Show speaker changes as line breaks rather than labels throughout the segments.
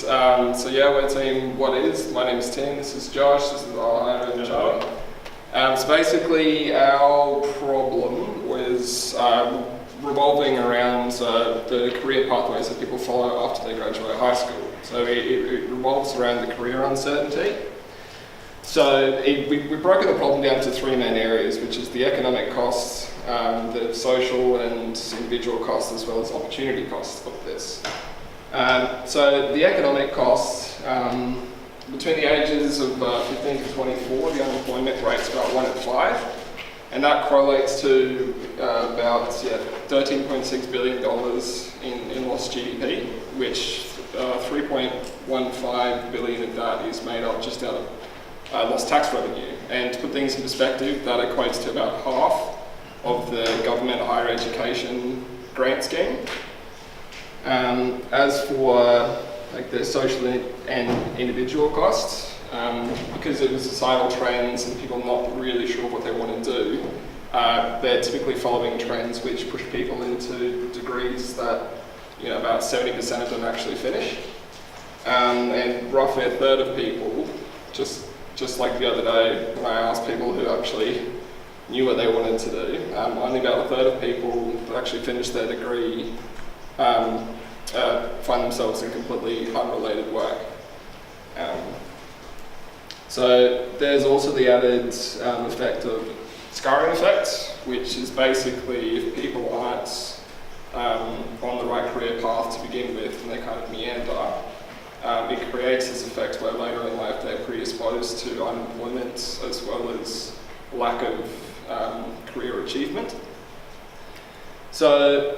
So yeah, we're team WhatIs. My name's Tim, this is Josh, this is Ohio and Joe. So basically our problem was revolving around the career pathways that people follow after they graduate high school. So it revolves around the career uncertainty. So we've broken the problem down to three main areas, which is the economic costs, the social and individual costs, as well as opportunity costs of this. So the economic costs, between the ages of 15 to 24, the unemployment rate's about 1 in 5, and that correlates to about $13.6 billion in lost GDP, which 3.15 billion of that is made up just out of lost tax revenue. And to put things in perspective, that equates to about half of the government higher education grant scheme. As for like the social and individual costs, because of the societal trends and people not really sure what they want to do, they're typically following trends which push people into degrees that about 70% of them actually finish. And roughly a third of people, just like the other day when I asked people who actually knew what they wanted to do, only about a third of people that actually finish their degree find themselves in completely unrelated work. So there's also the added effect of scarring effect, which is basically if people aren't on the right career path to begin with and they kind of meander, it creates this effect where later in life they're predisposed to unemployment as well as lack of career achievement. So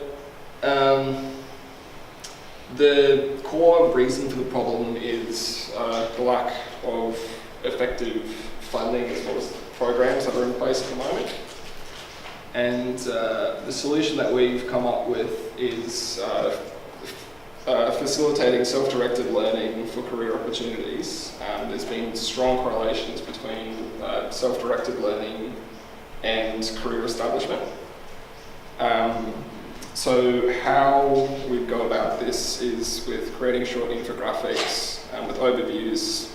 the core reason for the problem is the lack of effective funding as well as programs that are in place at the moment. And the solution that we've come up with is facilitating self-directed learning for career opportunities. There's been strong correlations between self-directed learning and career establishment. So how we go about this is with creating short infographics with overviews,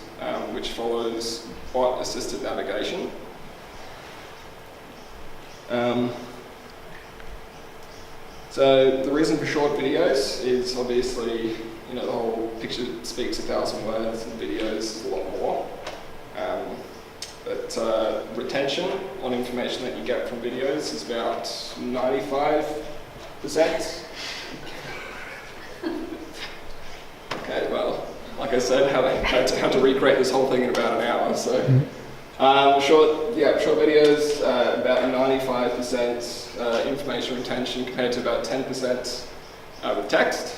which follows bot-assisted navigation. So the reason for short videos is obviously, the whole picture speaks 1,000 words and videos is a lot more. But retention on information that you get from videos is about 95%. Okay, well, like I said, had to recreate this whole thing in about an hour. So, short videos, about 95% information retention compared to about 10% with text.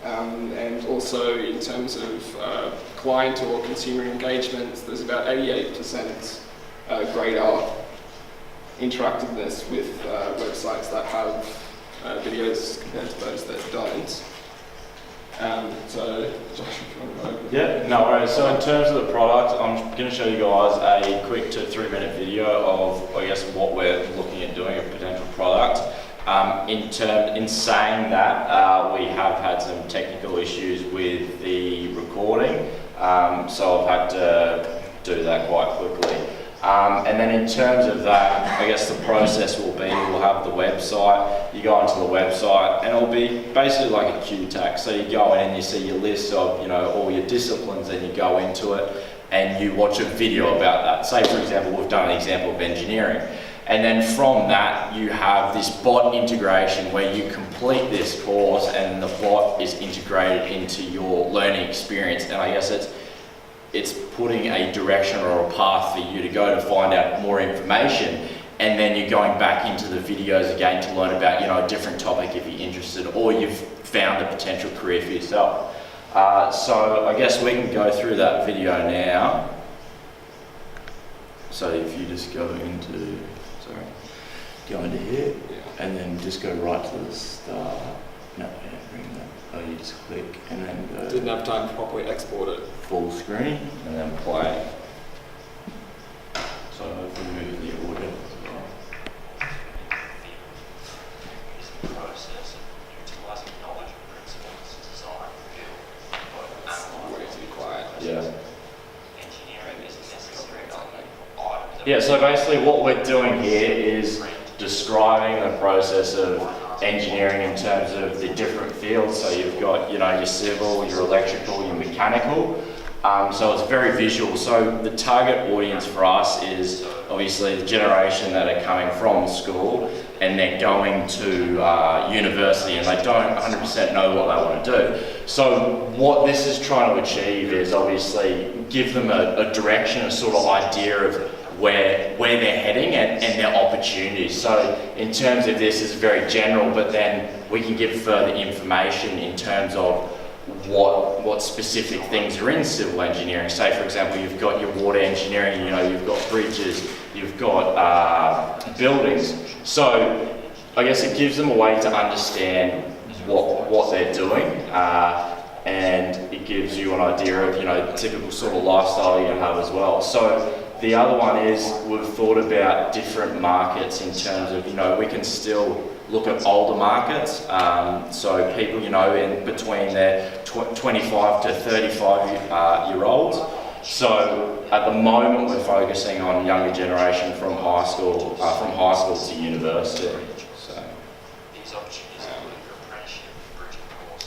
And also in terms of client or consumer engagement, there's about 88% greater interactiveness with websites that have videos compared to those that don't. So, Josh, if you want to go over.
Yeah, no worries. So in terms of the product, I'm going to show you guys a quick 2 to 3 minute video of, what we're looking at doing, a potential product. In saying that, we have had some technical issues with the recording, so I've had to do that quite quickly. And then in terms of that, the process will be, we'll have the website, you go onto the website, and it'll be basically like a TADHack. So you go in and you see your list of, all your disciplines, and you go into it, and you watch a video about that. Say, for example, we've done an example of engineering. And then from that, you have this bot integration where you complete this course, and the bot is integrated into your learning experience. And it's putting a direction or a path for you to go to find out more information, and then you're going back into the videos again to learn about a different topic if you're interested, or you've found a potential career for yourself. So we can go through that video now. So if you just go into here, and then just go right to the start. No, bring that. Oh, you just click and then go.
Didn't have time to properly export it.
Full screen and then play. So if we move the audio as well.
Is the process of utilising knowledge principles, design, build, analyse,
Yeah, so basically what we're doing here is describing the process of engineering in terms of the different fields. So you've got, your civil, your electrical, your mechanical. So it's very visual. So the target audience for us is obviously the generation that are coming from school and they're going to university and they don't 100% know what they want to do. So what this is trying to achieve is obviously give them a direction, a sort of idea of where they're heading and their opportunities. So in terms of this, it's very general, but then we can give further information in terms of what specific things are in civil engineering. Say for example, you've got your water engineering, you've got bridges, you've got buildings. So I guess it gives them a way to understand what they're doing, and it gives you an idea of typical sort of lifestyle you have as well. So the other one is we've thought about different markets in terms of we can still look at older markets, so people in between their 25 to 35 year olds. So at the moment we're focusing on younger generation from high school to university.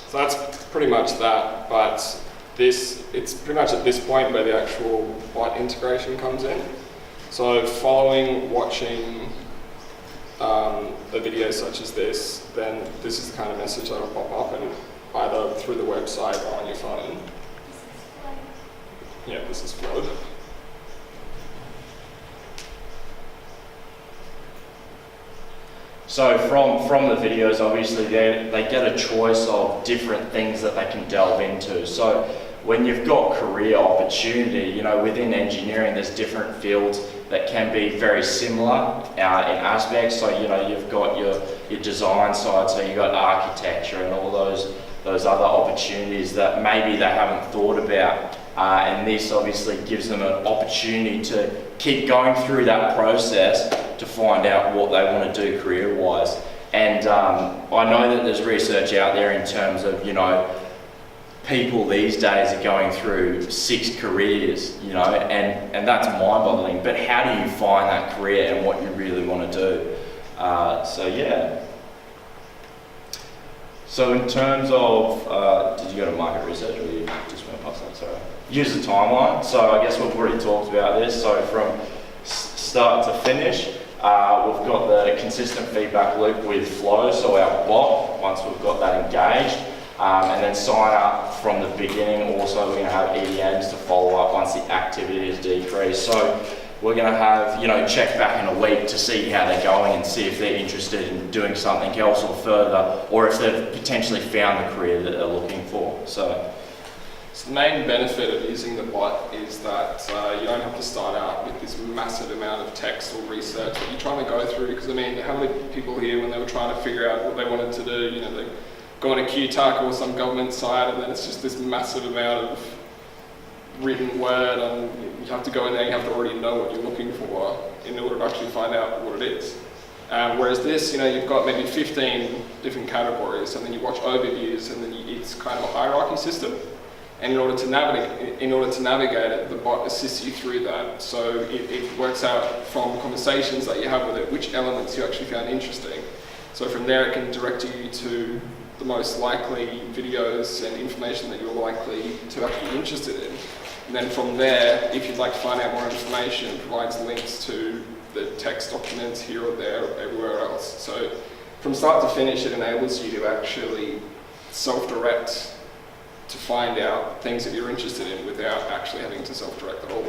So that's pretty much that, but it's pretty much at this point where the actual bot integration comes in. So watching a video such as this, then this is the kind of message that will pop up, and either through the website or on your phone. Yeah, this is flowed.
So from the videos, obviously they get a choice of different things that they can delve into. So when you've got career opportunity, within engineering, there's different fields that can be very similar in aspects. So you've got your design side, so you've got architecture and all those other opportunities that maybe they haven't thought about. And this obviously gives them an opportunity to keep going through that process to find out what they want to do career-wise. And I know that there's research out there in terms of, people these days are going through 6 careers, and that's mind-boggling. But how do you find that career and what you really want to do? So yeah. So in terms of, did you go to market research or you just went past that? Sorry. Use the timeline. So I guess we've already talked about this. So from start to finish, we've got the consistent feedback loop with Flow, so our bot, once we've got that engaged, and then sign up from the beginning. Also, we're going to have EDMs to follow up once the activity is decreased. So we're going to have, check back in a week to see how they're going and see if they're interested in doing something else or further, or if they've potentially found the career that they're looking for. So
the main benefit of using the bot is that you don't have to start out with this massive amount of text or research that you're trying to go through. Because how many people here, when they were trying to figure out what they wanted to do, they go on a QTAC or some government site, and then it's just this massive amount of written word, and you have to go in there and you have to already know what you're looking for in order to actually find out what it is. Whereas this, you've got maybe 15 different categories, and then you watch overviews, and then it's kind of a hierarchy system. And in order to navigate it, the bot assists you through that. So it works out from conversations that you have with it, which elements you actually found interesting. So from there, it can direct you to the most likely videos and information that you're likely to actually be interested in. And then from there, if you'd like to find out more information, it provides links to the text documents here or there, or everywhere else. So from start to finish, it enables you to actually self-direct to find out things that you're interested in without actually having to self-direct at all.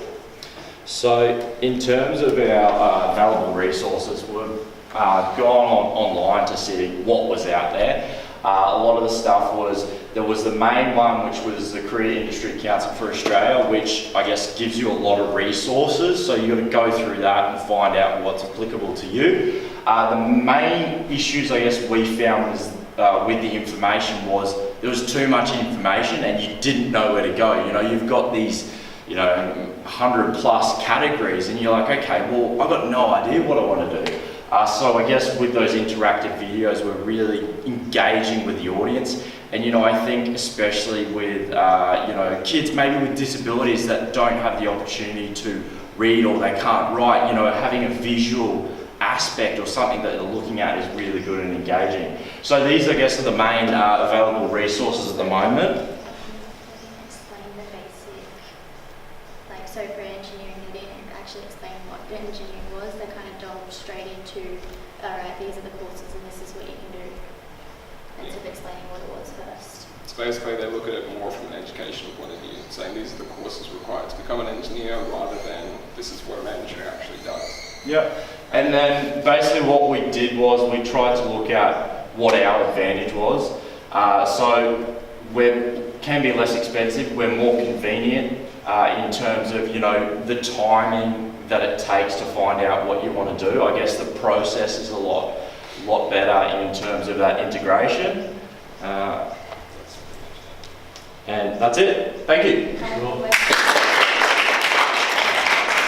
So in terms of our available resources, we've gone online to see what was out there. A lot of the stuff there was the main one, which was the Career Industry Council for Australia, which I guess gives you a lot of resources. So you've got to go through that and find out what's applicable to you. The main issues I guess we found was with the information was there was too much information and you didn't know where to go. You've got these 100+ categories and you're like, okay, well, I've got no idea what I want to do. So I guess with those interactive videos, we're really engaging with the audience. And I think especially with kids maybe with disabilities that don't have the opportunity to read or they can't write, you know, having a visual aspect or something that they're looking at is really good and engaging. So these, I guess, are the main available resources at the moment.
Explain the basic, like, so for engineering, they didn't actually explain what the engineering was. They kind of delved straight into, alright, these are the courses and this is what you can do, instead of explaining what it was first.
So basically they look at it more from an educational point of view, saying these are the courses required to become an engineer rather than this is what an engineer actually does.
Yeah, and then basically what we did was we tried to look at what our advantage was. So we can be less expensive, we're more convenient in terms of, you know, the timing that it takes to find out what you want to do. I guess the process is a lot better in terms of that integration. And that's it. Thank you.